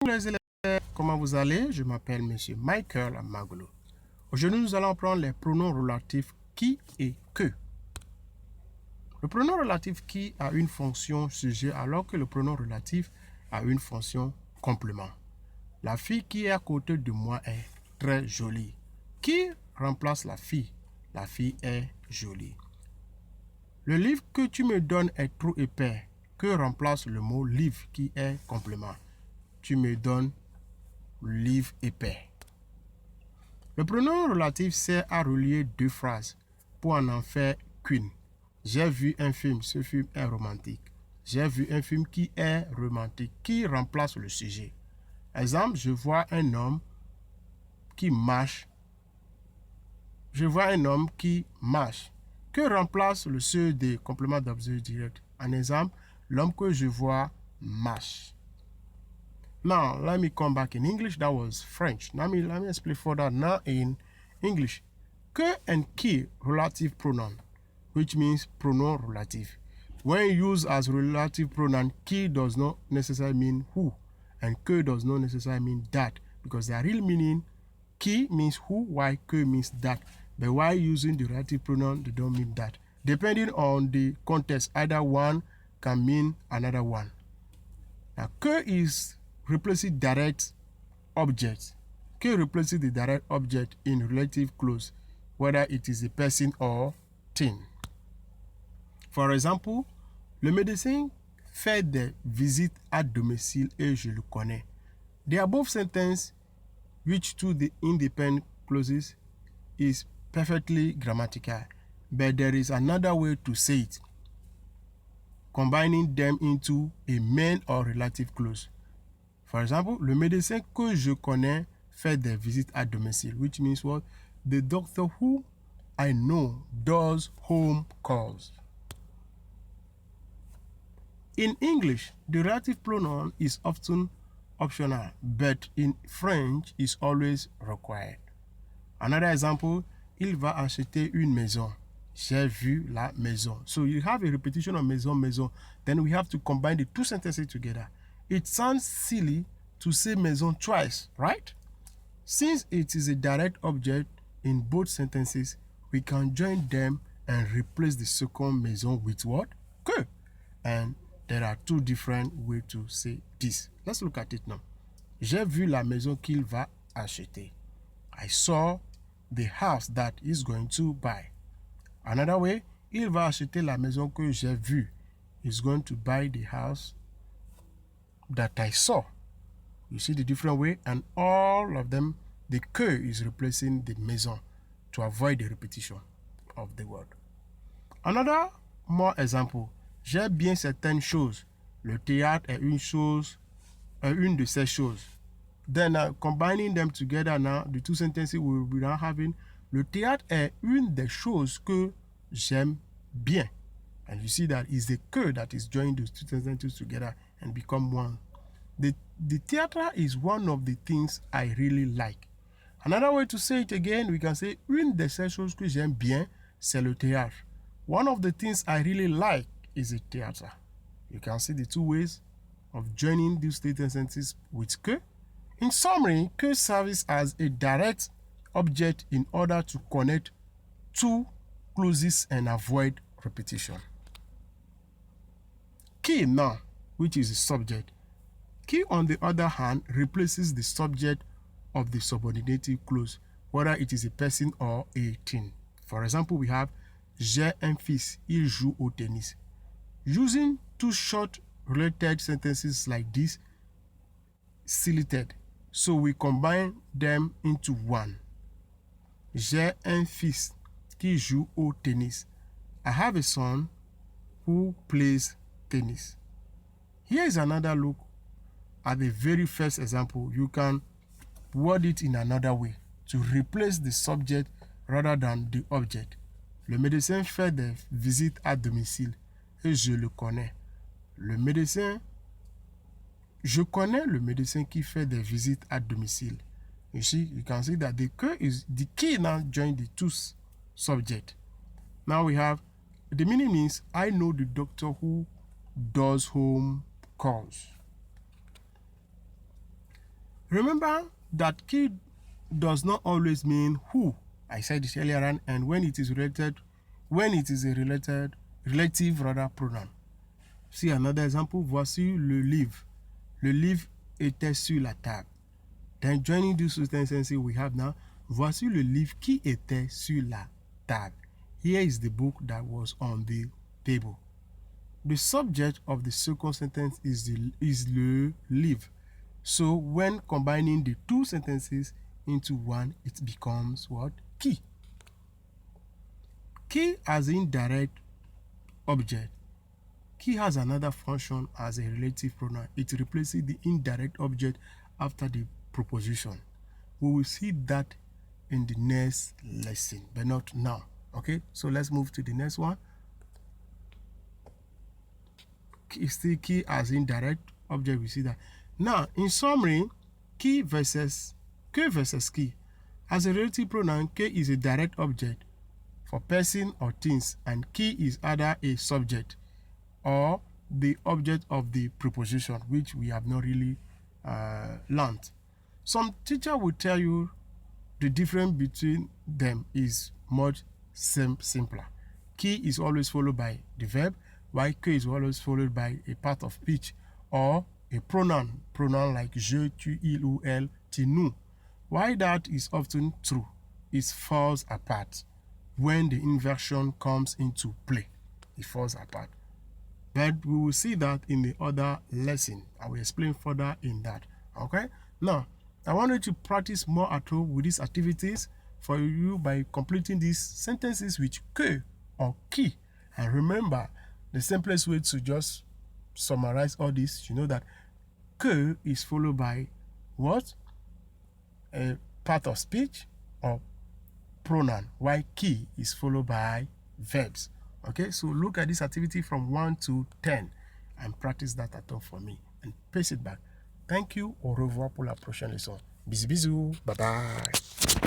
Les élèves, comment vous allez? Je m'appelle Monsieur Michael Magolo. Aujourd'hui, nous allons prendre les pronoms relatifs qui et que. Le pronom relatif qui a une fonction sujet alors que le pronom relatif a une fonction complément. La fille qui est à côté de moi est très jolie. Qui remplace la fille? La fille est jolie. Le livre que tu me donnes est trop épais. Que remplace le mot livre qui est complément? Tu me donnes livre épais. Le pronom relatif sert à relier deux phrases pour en faire qu'une. J'ai vu un film, ce film est romantique. J'ai vu un film qui est romantique, qui remplace le sujet. Exemple, je vois un homme qui marche. Je vois un homme qui marche. Que remplace le sujet des compléments d'objet direct? Un exemple, l'homme que je vois marche. Now, let me come back in English. That was French. Let me explain further now in English. Que and qui, relative pronoun, which means pronoun relative. When used as relative pronoun, qui does not necessarily mean who, and que does not necessarily mean that, because their real meaning, qui means who, while que means that. But while using the relative pronoun, they don't mean that. Depending on the context, either one can mean another one. Now, que is replacing direct object. Que replaces the direct object in relative clause, whether it is a person or thing. For example, le médecin fait des visites à domicile et je le connais. The above sentence, which to the independent clauses, is perfectly grammatical, but there is another way to say it, combining them into a main or relative clause. For example, le médecin que je connais fait des visites à domicile, which means what? The doctor who I know does home calls. In English, the relative pronoun is often optional, but in French is always required. Another example, il va acheter une maison. J'ai vu la maison. So you have a repetition of maison, maison. Then we have to combine the two sentences together. It sounds silly to say maison twice, right? Since it is a direct object in both sentences, we can join them and replace the second maison with what? Que. And there are two different ways to say this. Let's look at it now. J'ai vu la maison qu'il va acheter. I saw the house that he's going to buy. Another way, il va acheter la maison que j'ai vue. He's going to buy the house that I saw. You see the different way, and all of them, the que is replacing the maison to avoid the repetition of the word. Another more example. J'ai bien certaines choses. Le théâtre est une de ces choses. Then combining them together now, the two sentences we will be now having. Le théâtre est une des choses que j'aime bien. And you see that is the que that is joining those two sentences together and become one. The theater is one of the things I really like. Another way to say it again, we can say une des choses que j'aime bien, c'est le théâtre. One of the things I really like is a theater. You can see the two ways of joining these two sentences with que. In summary, que serves as a direct object in order to connect two clauses and avoid repetition. Qui now, which is the subject. Qui, on the other hand, replaces the subject of the subordinative clause, whether it is a person or a thing. For example, we have j'ai un fils, il joue au tennis. Using two short related sentences like this, selected, so we combine them into one. J'ai un fils qui joue au tennis. I have a son who plays tennis. Here is another look at the very first example. You can word it in another way to replace the subject rather than the object. Le médecin fait des visites à domicile et je le connais. Je connais le médecin qui fait des visites à domicile. You see, you can see that the key now join the two subject. Now we have, the meaning means I know the doctor who does home calls. Remember that qui does not always mean who. I said it earlier on, and when it is related, when it is a relative pronoun. See another example. Voici le livre. Le livre était sur la table. Then joining these two sentences we have now, voici le livre qui était sur la table. Here is the book that was on the table. The subject of the second sentence is le livre. So when combining the two sentences into one, it becomes what? Qui. Qui as indirect object. Qui has another function as a relative pronoun. It replaces the indirect object after the preposition. We will see that in the next lesson, but not now. Okay, so let's move to the next one. Still qui as indirect object, we see that. Now, in summary, qui versus que versus qui. As a relative pronoun, que is a direct object for person or things, and qui is either a subject or the object of the preposition, which we have not really learned. Some teacher will tell you the difference between them is much simpler. Qui is always followed by the verb, while que is always followed by a part of speech or a pronoun like je, tu, il ou elle, tu, nous. Why that is often true, it falls apart when the inversion comes into play. It falls apart. But we will see that in the other lesson. I will explain further in that. Okay? Now, I want you to practice more at home with these activities for you by completing these sentences with que or qui. And remember, the simplest way to just summarize all this, you know that que is followed by what? A part of speech or pronoun, while qui is followed by verbs. Okay, so look at this activity from 1 to 10 and practice that at home for me and paste it back. Thank you. Au revoir pour la prochaine leçon. Bisous, bisous. Bye bye.